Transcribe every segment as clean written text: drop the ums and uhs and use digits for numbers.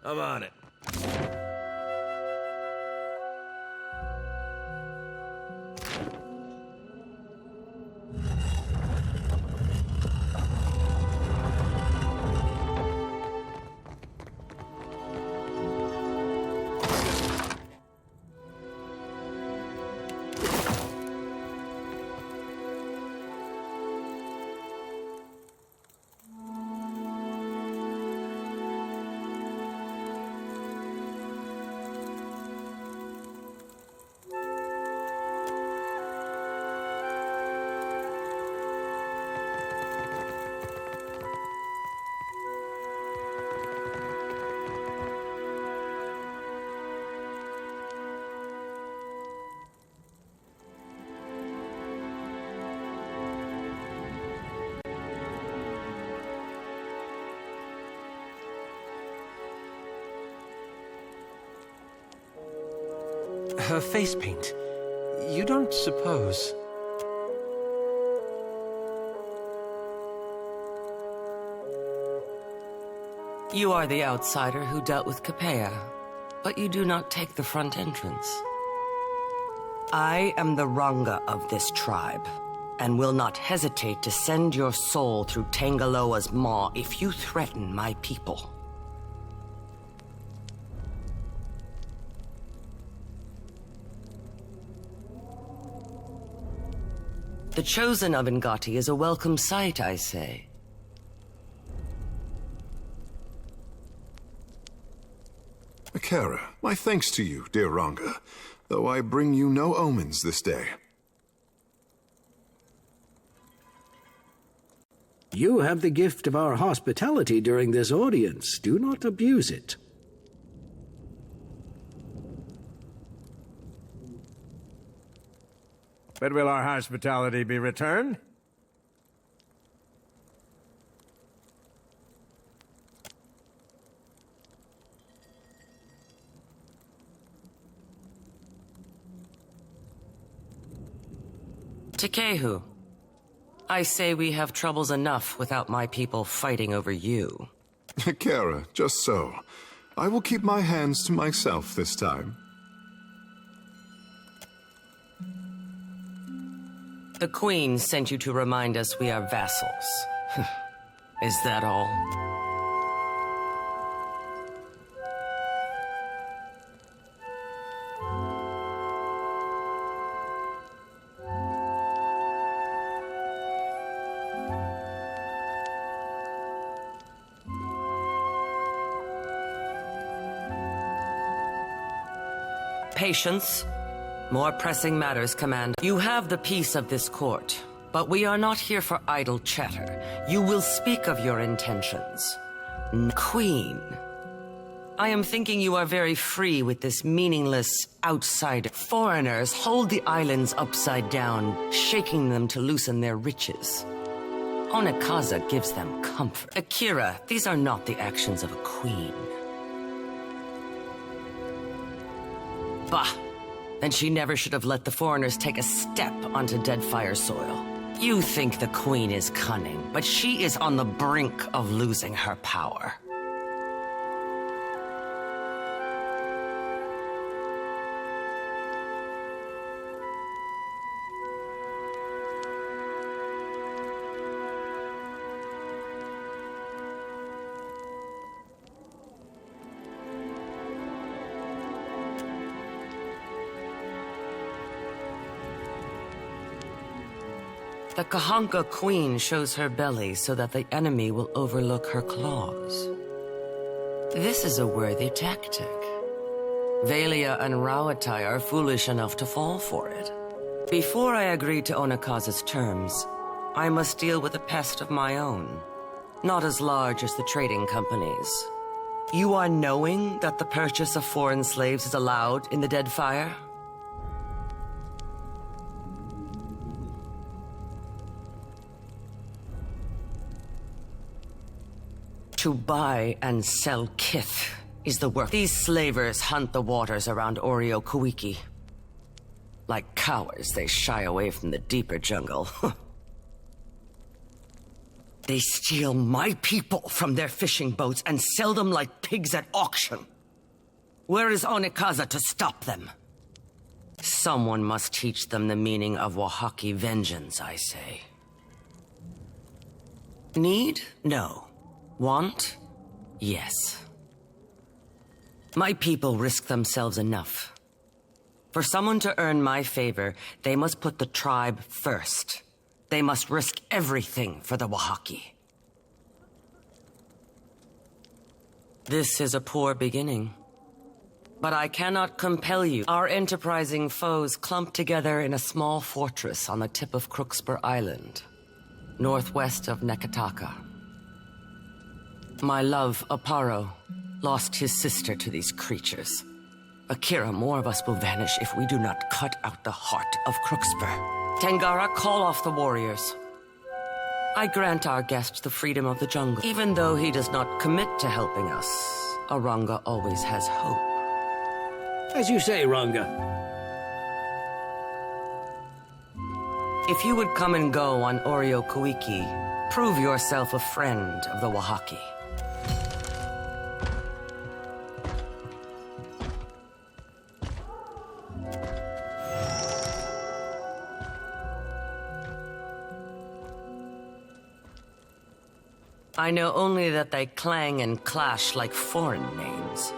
I'm on it. Her face paint. You don't suppose... You are the outsider who dealt with Capella, but you do not take the front entrance. I am the Ranga of this tribe, and will not hesitate to send your soul through Tangaloa's maw if you threaten my people. The chosen of Ngati is a welcome sight, I say. Akara, my thanks to you, dear Ranga, though I bring you no omens this day. You have the gift of our hospitality during this audience. Do not abuse it. But will our hospitality be returned? Tekehu, I say we have troubles enough without my people fighting over you. Akara, just so. I will keep my hands to myself this time. The Queen sent you to remind us we are vassals. Is that all? Patience. More pressing matters, Commander. You have the peace of this court, but we are not here for idle chatter. You will speak of your intentions. Queen, I am thinking you are very free with this meaningless outsider. Foreigners hold the islands upside down, shaking them to loosen their riches. Onikaza gives them comfort. Akira, these are not the actions of a queen. Bah! Then she never should have let the foreigners take a step onto Deadfire soil. You think the Queen is cunning, but she is on the brink of losing her power. The Kahanka Queen shows her belly so that the enemy will overlook her claws. This is a worthy tactic. Valia and Rawatai are foolish enough to fall for it. Before I agree to Onikaza's terms, I must deal with a pest of my own, not as large as the trading companies. You are knowing that the purchase of foreign slaves is allowed in the Deadfire? To buy and sell kith is the work. These slavers hunt the waters around Oreo Koiki. Like cowards, they shy away from the deeper jungle. They steal my people from their fishing boats and sell them like pigs at auction. Where is Onikaza to stop them? Someone must teach them the meaning of Wahaki vengeance, I say. Need? No. Want? Yes. My people risk themselves enough. For someone to earn my favor, they must put the tribe first. They must risk everything for the Wahaki. This is a poor beginning. But I cannot compel you. Our enterprising foes clump together in a small fortress on the tip of Crookspur Island, northwest of Nekataka. My love, Aparo, lost his sister to these creatures. Akira, more of us will vanish if we do not cut out the heart of Crookspur. Tengara, call off the warriors. I grant our guest the freedom of the jungle. Even though he does not commit to helping us, Aranga always has hope. As you say, Ranga. If you would come and go on Oreo Koiki, prove yourself a friend of the Wahaki. I know only that they clang and clash like foreign names.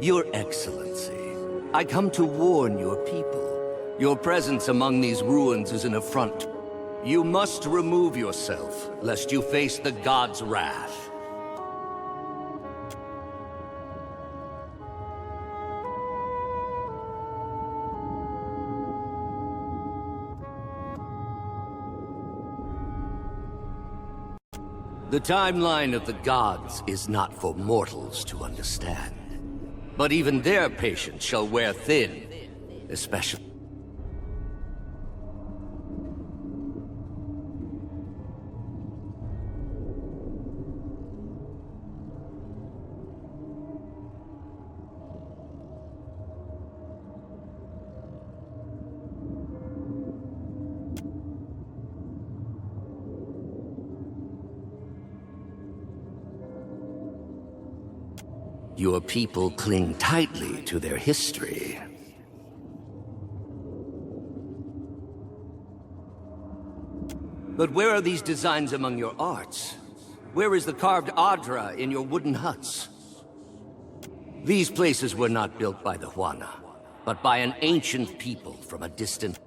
Your Excellency, I come to warn your people. Your presence among these ruins is an affront. You must remove yourself, lest you face the god's wrath. The timeline of the gods is not for mortals to understand. But even their patience shall wear thin, especially... Your people cling tightly to their history. But where are these designs among your arts? Where is the carved Adra in your wooden huts? These places were not built by the Huana, but by an ancient people from a distant...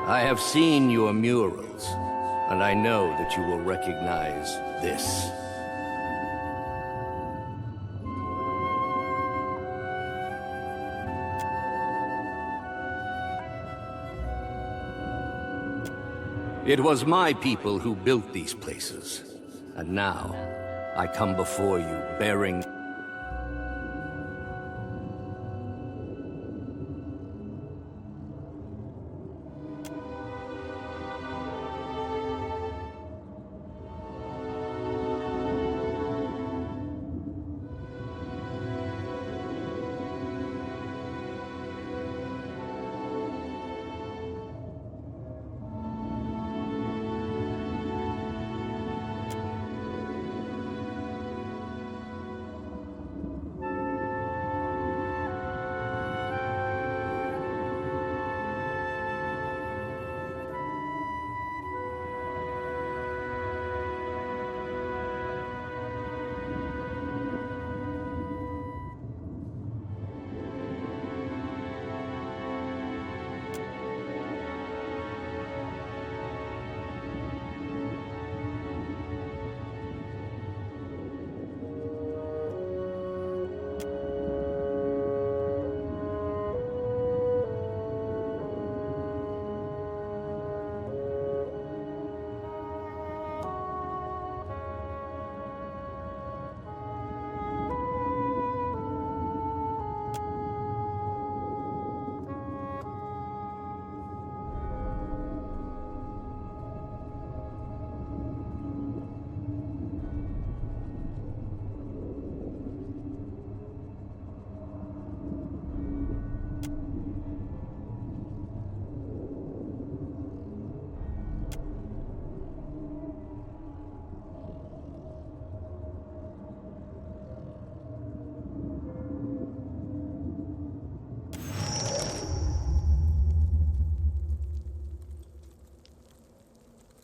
I have seen your murals, and I know that you will recognize this. It was my people who built these places, and now I come before you bearing...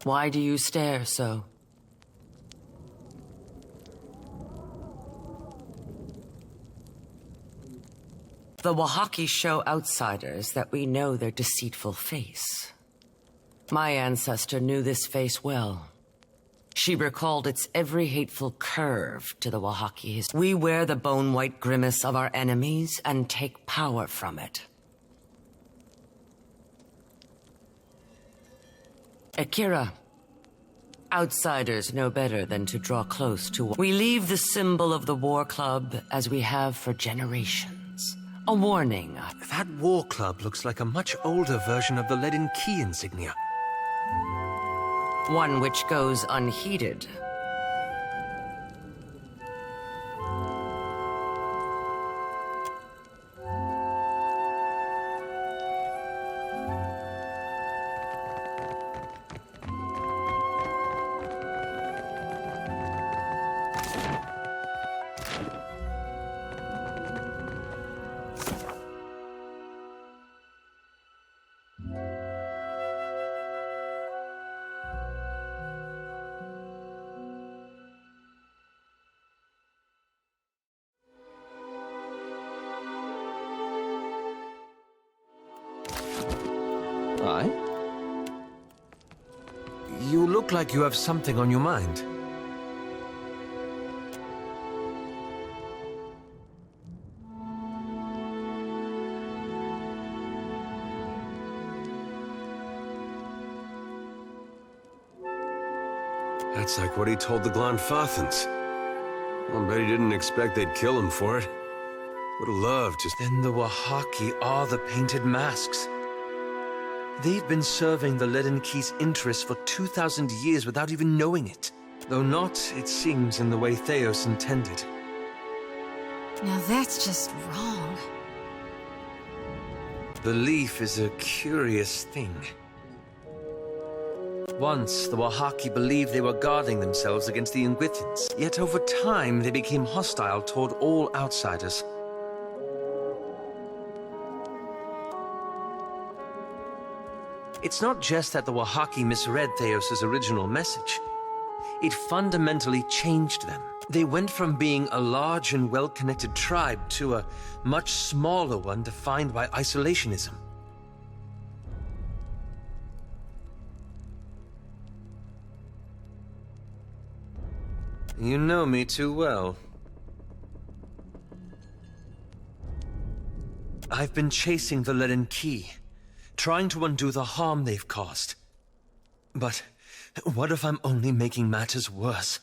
Why do you stare so? The Wahaki show outsiders that we know their deceitful face. My ancestor knew this face well. She recalled its every hateful curve to the Wahakis. We wear the bone-white grimace of our enemies and take power from it. Akira, outsiders know better than to draw close to. We leave the symbol of the war club as we have for generations. A warning. That war club looks like a much older version of the leaden key insignia. One which goes unheeded. Aye? You look like you have something on your mind. That's like what he told the Glanfathans. I'll bet he didn't expect they'd kill him for it. Would've loved just... Then the Wahaki are the painted masks. They've been serving the Leaden Key's interests for 2,000 years without even knowing it. Though not, it seems, in the way Theos intended. Now that's just wrong. Belief is a curious thing. Once, the Wahaki believed they were guarding themselves against the Ingwithans. Yet over time, they became hostile toward all outsiders. It's not just that the Wahaki misread Theos' original message. It fundamentally changed them. They went from being a large and well-connected tribe to a much smaller one defined by isolationism. You know me too well. I've been chasing the Leaden Key, trying to undo the harm they've caused. But what if I'm only making matters worse?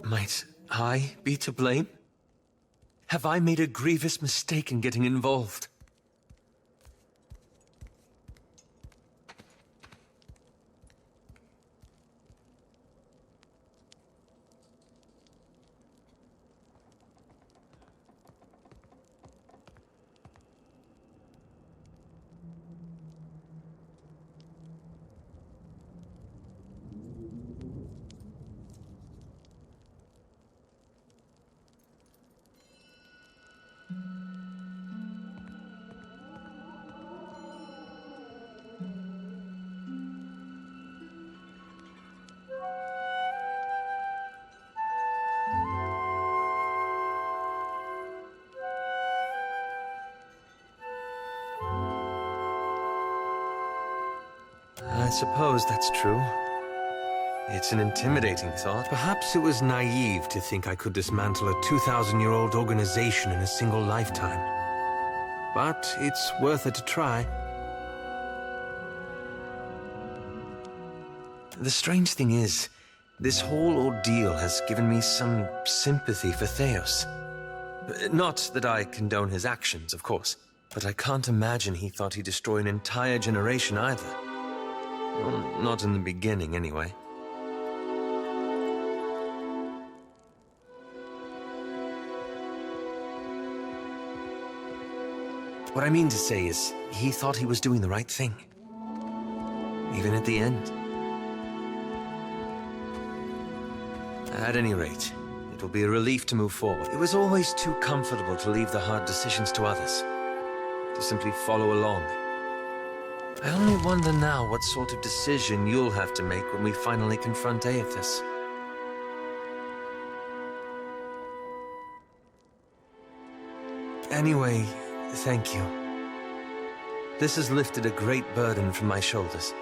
Might I be to blame? Have I made a grievous mistake in getting involved? I suppose that's true. It's an intimidating thought. Perhaps it was naive to think I could dismantle a 2,000-year-old organization in a single lifetime. But it's worth it to try. The strange thing is, this whole ordeal has given me some sympathy for Theos. Not that I condone his actions, of course, but I can't imagine he thought he'd destroy an entire generation either. Well, not in the beginning, anyway. What I mean to say is, he thought he was doing the right thing. Even at the end. At any rate, it will be a relief to move forward. It was always too comfortable to leave the hard decisions to others. To simply follow along. I only wonder now what sort of decision you'll have to make when we finally confront Aethys. Anyway, thank you. This has lifted a great burden from my shoulders.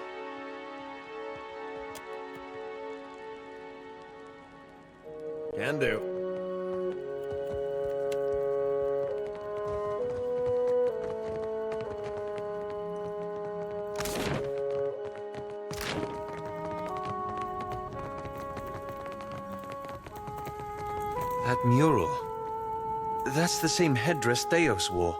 Can do. That mural. That's the same headdress Theos wore.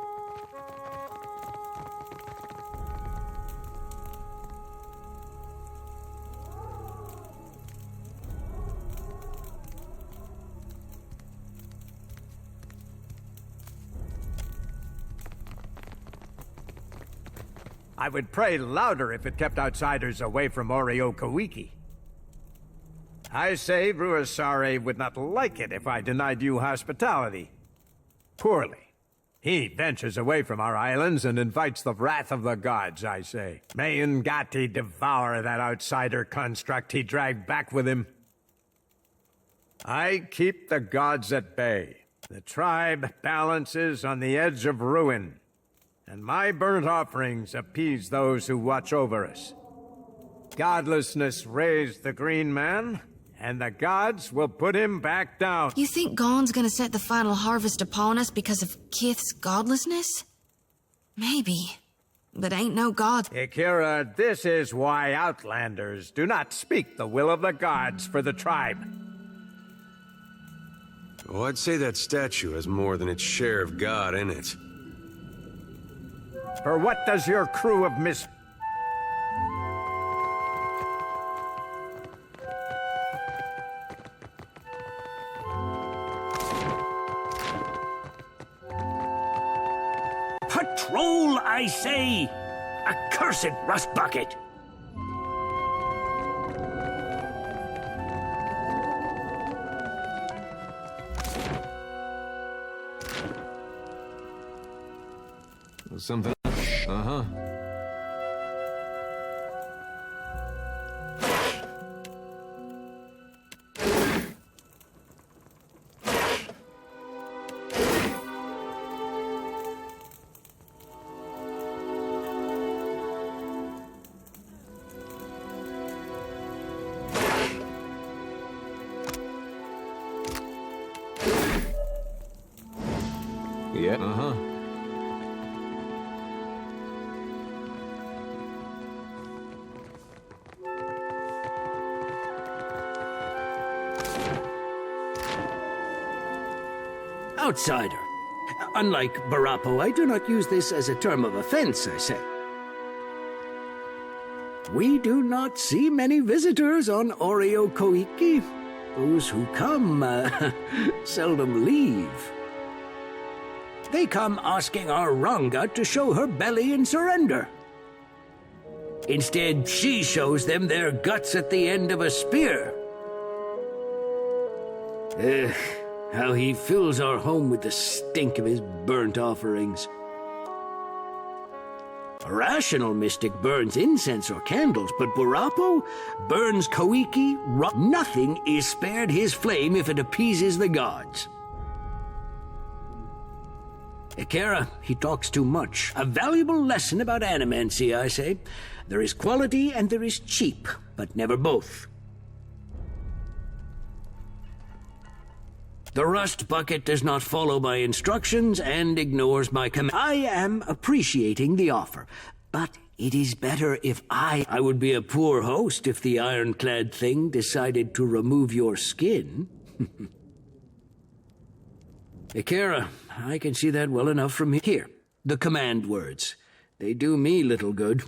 I would pray louder if it kept outsiders away from Koiki. I say Ruasare would not like it if I denied you hospitality. Poorly. He ventures away from our islands and invites the wrath of the gods, I say. May Ngati devour that outsider construct he dragged back with him. I keep the gods at bay. The tribe balances on the edge of ruin, and my burnt offerings appease those who watch over us. Godlessness raised the Green Man, and the gods will put him back down. You think Gon's gonna set the final harvest upon us because of Kith's godlessness? Maybe. But ain't no god. Akira, this is why Outlanders do not speak the will of the gods for the tribe. Oh, I'd say that statue has more than its share of God in it. For what does your crew of Patrol, I say! Accursed rust bucket! Something. Uh-huh. Yeah. Uh-huh. Outsider. Unlike Barapo, I do not use this as a term of offense, I say. We do not see many visitors on Koiki. Those who come, seldom leave. They come asking our Ranga to show her belly in surrender. Instead, she shows them their guts at the end of a spear. How he fills our home with the stink of his burnt offerings. A rational mystic burns incense or candles, but Burapo burns Koiki. Nothing is spared his flame if it appeases the gods. Akira, he talks too much. A valuable lesson about animancy, I say. There is quality and there is cheap, but never both. The rust bucket does not follow my instructions and ignores my command. I am appreciating the offer, but it is better if I would be a poor host if the ironclad thing decided to remove your skin. Akira, I can see that well enough from here. The command words. They do me little good.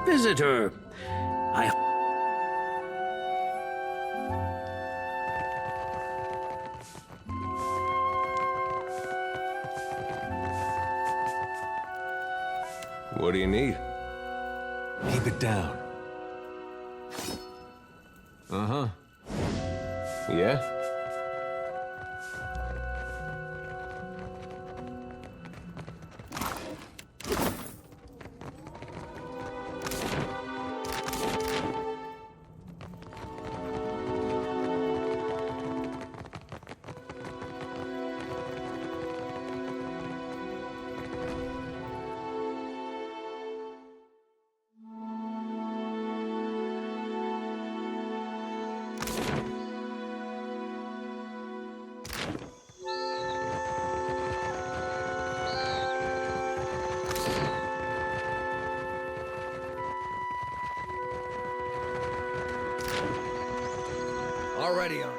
visitor. I... What do you need? Keep it down. Uh-huh. Yeah? Already on.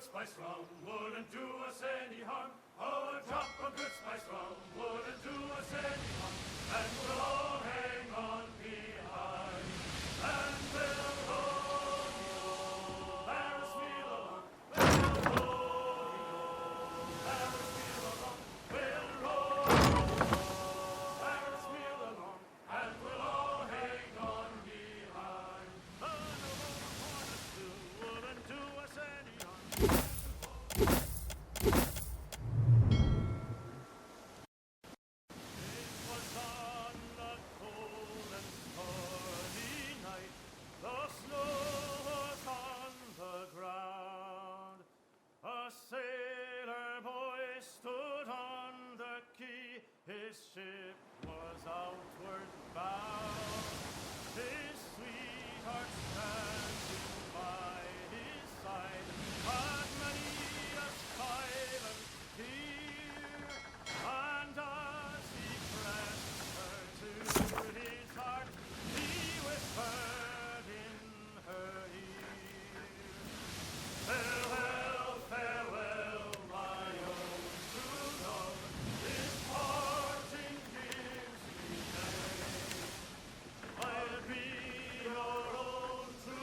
Spice rum wouldn't do us any harm. Oh, a drop of good spice rum wouldn't do us any harm. And we'll all hang on behind. And we'll go, Paris wheel along. We'll go, Paris wheel along. We'll roll, Paris wheel along. And we'll all hang on behind. Oh, no, wouldn't do us any harm. His ship was outward bound, his sweetheart standing by his side, but many a silent tear, and as he pressed her to his heart, he whispered in her ear, farewell, farewell, my own true love, this parting gives me pain. I'll be your own true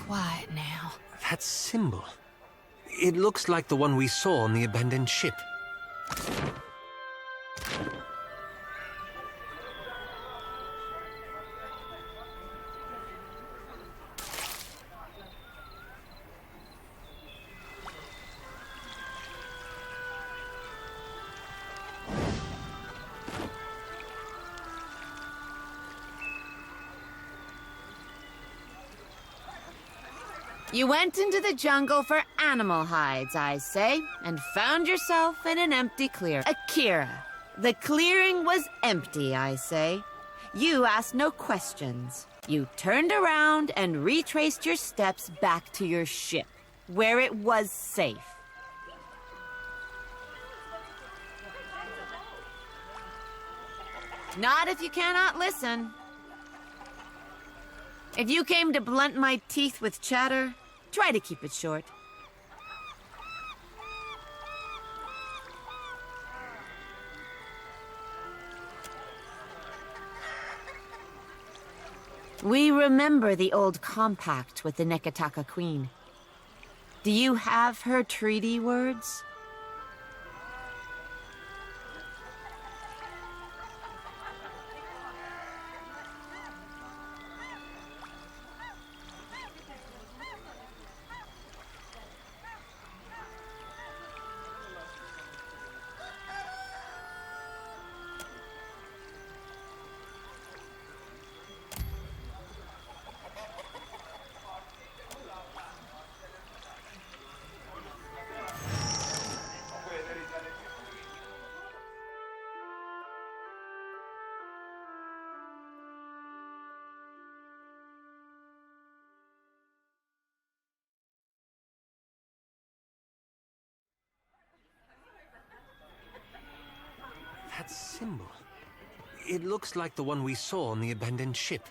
quiet now. That symbol. It looks like the one we saw on the abandoned ship. You went into the jungle for animal hides, I say, and found yourself in an empty clearing. Akira, the clearing was empty, I say. You asked no questions. You turned around and retraced your steps back to your ship, where it was safe. Not if you cannot listen. If you came to blunt my teeth with chatter, try to keep it short. We remember the old compact with the Nekataka Queen. Do you have her treaty words? That symbol. It looks like the one we saw on the abandoned ship.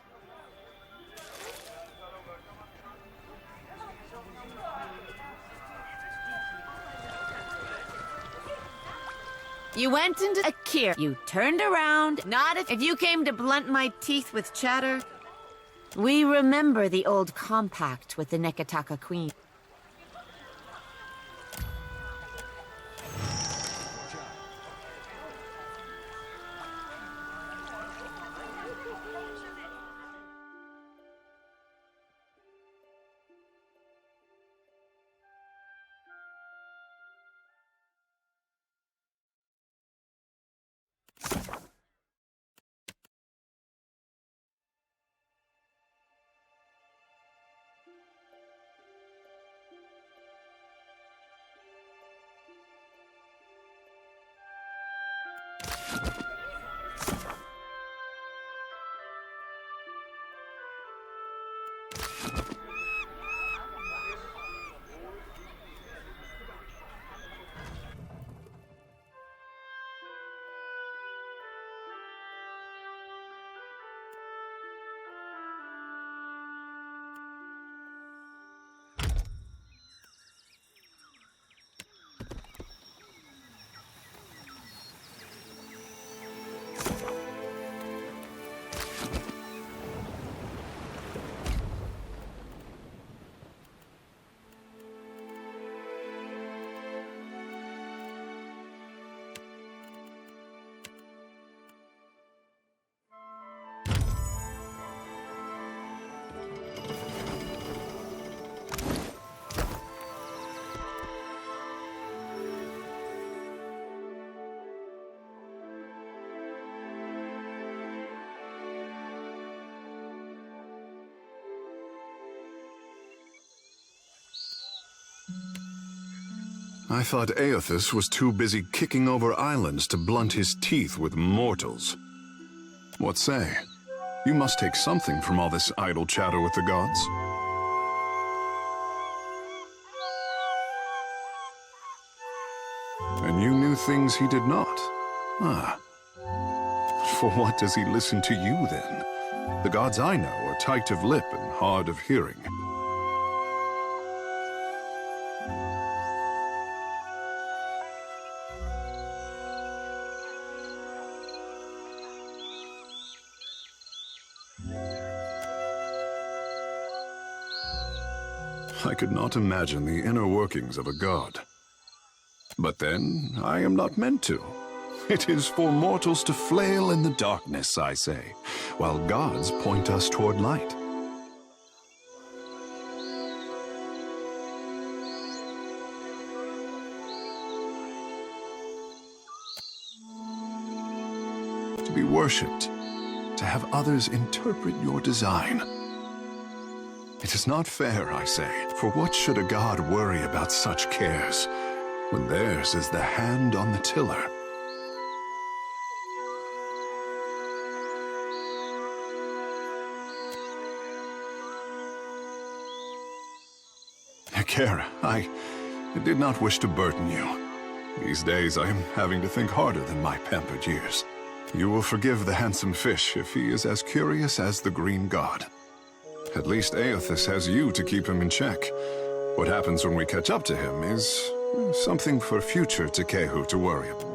You went into Akira. You turned around. Not if you came to blunt my teeth with chatter. We remember the old compact with the Nekataka Queen. I thought Aothus was too busy kicking over islands to blunt his teeth with mortals. What say? You must take something from all this idle chatter with the gods. And you knew things he did not. Ah. For what does he listen to you, then? The gods I know are tight of lip and hard of hearing. I could not imagine the inner workings of a god. But then, I am not meant to. It is for mortals to flail in the darkness, I say, while gods point us toward light. To be worshipped, to have others interpret your design. It is not fair, I say, for what should a god worry about such cares, when theirs is the hand on the tiller? Kara, I did not wish to burden you. These days I am having to think harder than my pampered years. You will forgive the handsome fish if he is as curious as the green god. At least Aethys has you to keep him in check. What happens when we catch up to him is something for future Tekehu to worry about.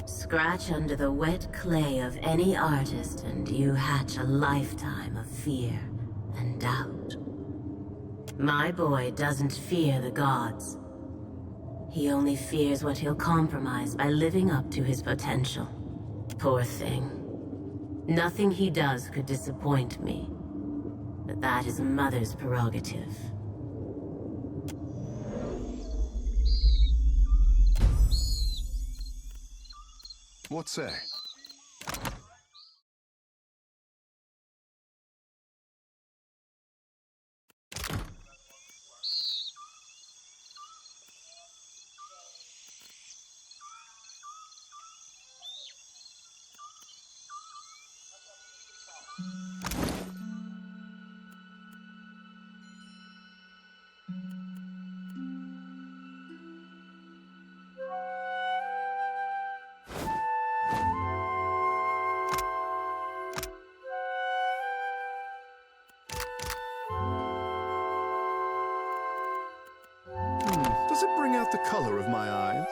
Scratch under the wet clay of any artist and you hatch a lifetime of fear and doubt. My boy doesn't fear the gods. He only fears what he'll compromise by living up to his potential. Poor thing. Nothing he does could disappoint me. But that is a mother's prerogative. What say? Does it bring out the color of my eyes?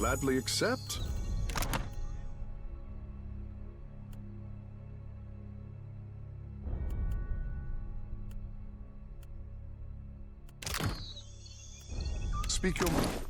gladly accept. Speak your mind.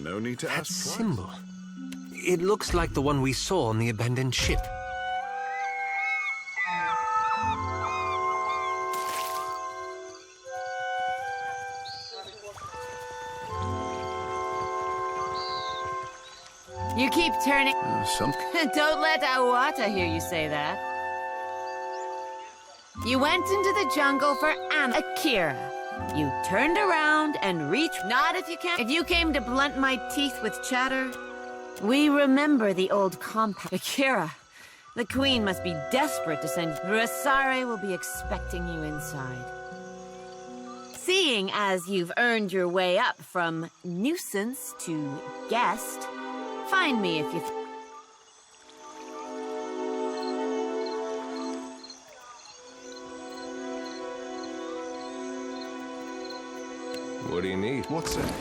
No need to That ask twice. symbol. It looks like the one we saw on the abandoned ship. You keep turning. Something. Don't let Awata hear you say that. You went into the jungle for Akira. You turned around and reached. Not if you can. If you came to blunt my teeth with chatter, we remember the old compact. Akira, the queen must be desperate to send. Rasare will be expecting you inside. Seeing as you've earned your way up from nuisance to guest, find me if you. What do you need? What's that?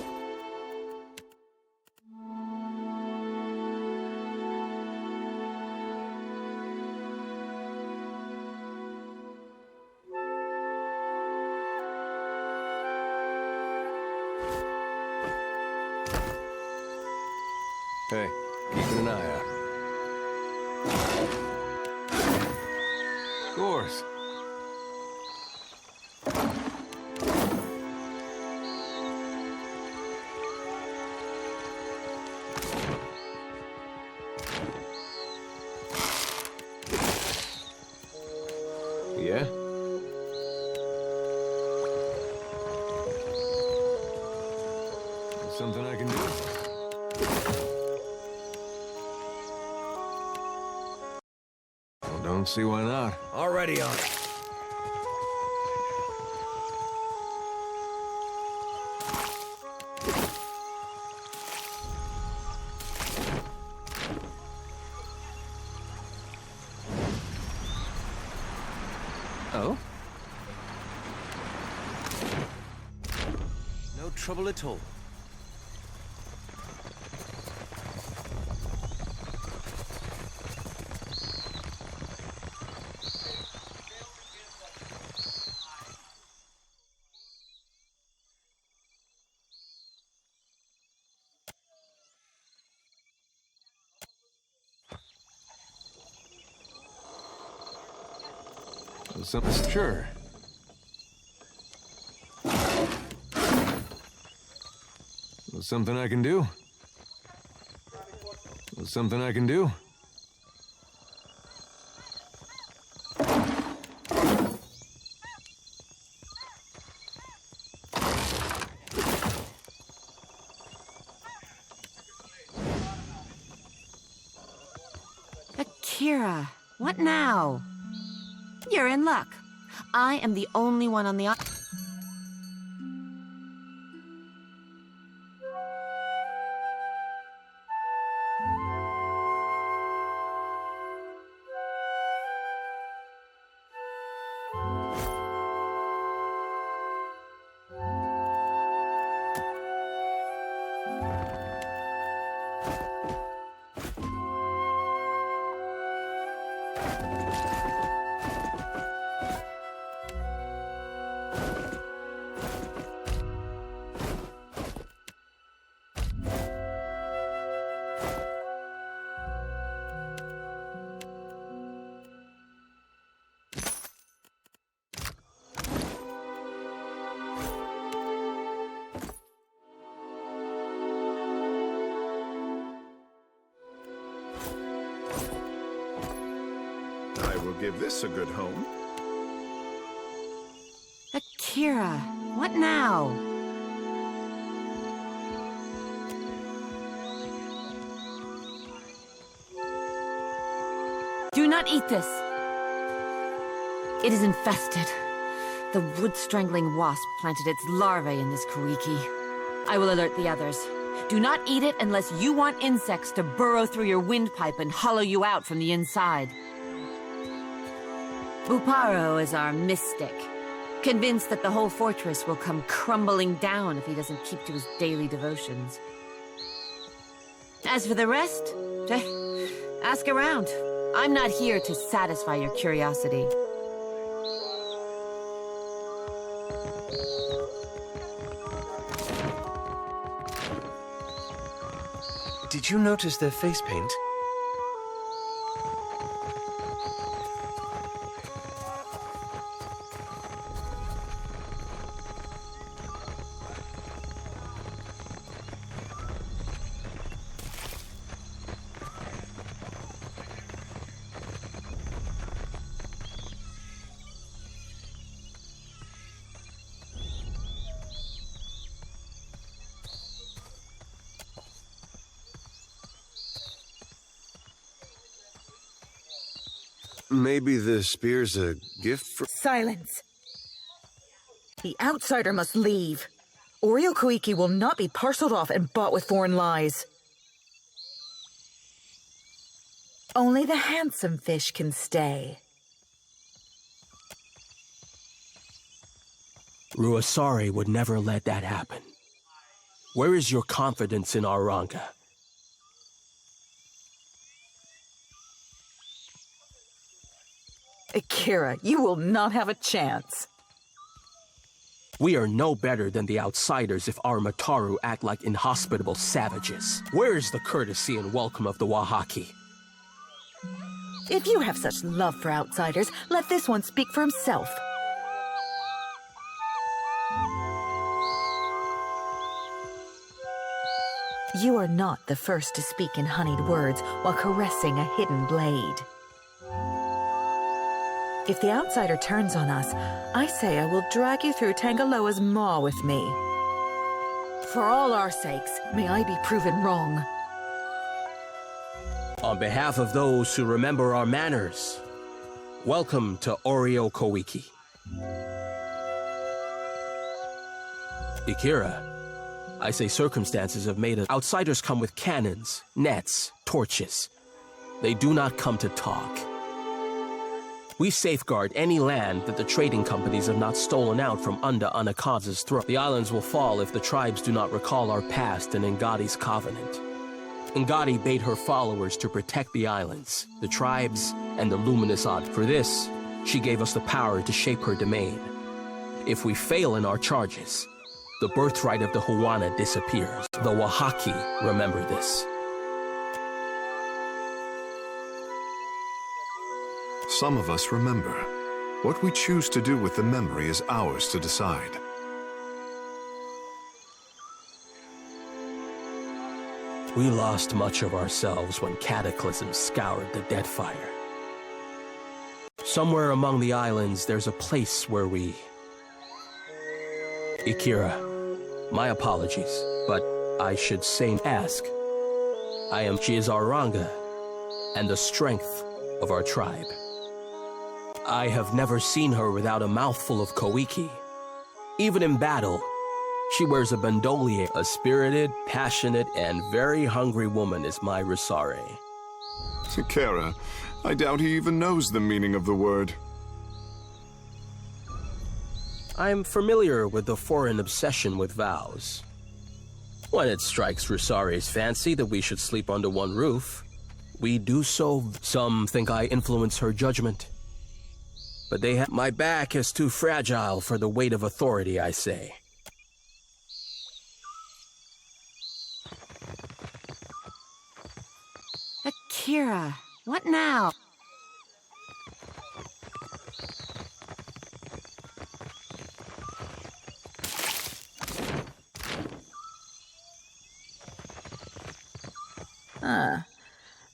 Hey, keeping an eye out. Of course. Yeah? Something I can do? Well, don't see why not. Already on it. Oh? No trouble at all. Something, sure. Something I can do? Something I can do? Akira, what now? You're in luck. I am the only one on the island. I will give this a good home. Akira, what now? Do not eat this. It is infested. The wood-strangling wasp planted its larvae in this Koiki. I will alert the others. Do not eat it unless you want insects to burrow through your windpipe and hollow you out from the inside. Buparo is our mystic, convinced that the whole fortress will come crumbling down if he doesn't keep to his daily devotions. As for the rest, ask around. I'm not here to satisfy your curiosity. Did you notice their face paint? Maybe the spear's a gift for... Silence! The outsider must leave. Oreo Koiki will not be parceled off and bought with foreign lies. Only the handsome fish can stay. Ruasari would never let that happen. Where is your confidence in Aranga? Akira, you will not have a chance. We are no better than the outsiders if our Mataru act like inhospitable savages. Where is the courtesy and welcome of the Wahaki? If you have such love for outsiders, let this one speak for himself. You are not the first to speak in honeyed words while caressing a hidden blade. If the outsider turns on us, I say I will drag you through Tangaloa's maw with me. For all our sakes, may I be proven wrong. On behalf of those who remember our manners, welcome to Oreo Koiki. Ikira, I say circumstances have made us. Outsiders come with cannons, nets, torches. They do not come to talk. We safeguard any land that the trading companies have not stolen out from under Anakaza's throat. The islands will fall if the tribes do not recall our past and Ngadi's covenant. Ngadi bade her followers to protect the islands, the tribes, and the luminous odd. For this, she gave us the power to shape her domain. If we fail in our charges, the birthright of the Huana disappears. The Wahaki remember this. Some of us remember. What we choose to do with the memory is ours to decide. We lost much of ourselves when Cataclysm scoured the Deadfire. Somewhere among the islands, there's a place where we... Ikira, my apologies, but I should say ask. She is Aranga, and the strength of our tribe. I have never seen her without a mouthful of Koiki. Even in battle, she wears a bandolier. A spirited, passionate, and very hungry woman is my Rusare. Takara, I doubt he even knows the meaning of the word. I'm familiar with the foreign obsession with vows. When it strikes Rusare's fancy that we should sleep under one roof, we do so. Some think I influence her judgment. But my back is too fragile for the weight of authority, I say. Akira, what now?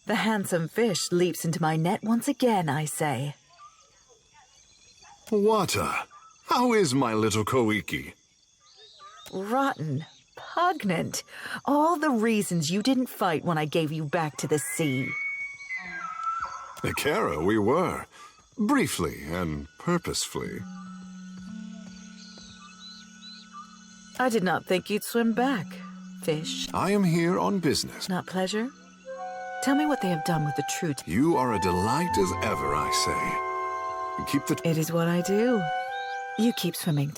The handsome fish leaps into my net once again, I say. Wata, how is my little Koiki? Rotten, pugnant. All the reasons you didn't fight when I gave you back to the sea. Akira, we were. Briefly and purposefully. I did not think you'd swim back, fish. I am here on business. Not pleasure? Tell me what they have done with the truth. You are a delight as ever, I say. Keep the... It is what I do. You keep swimming.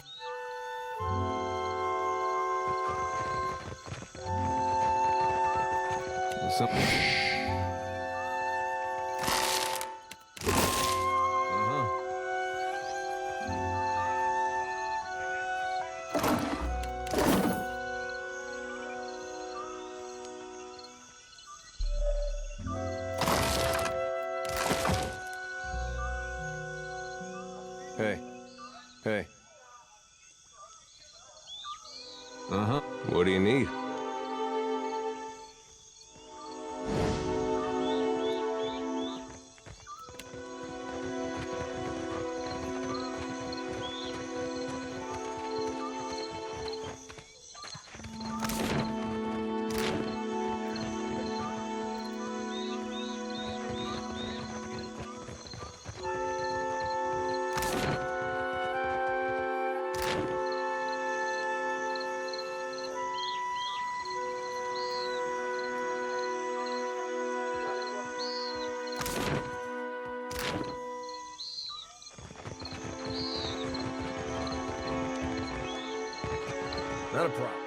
Uh-huh. What do you need? Not a problem.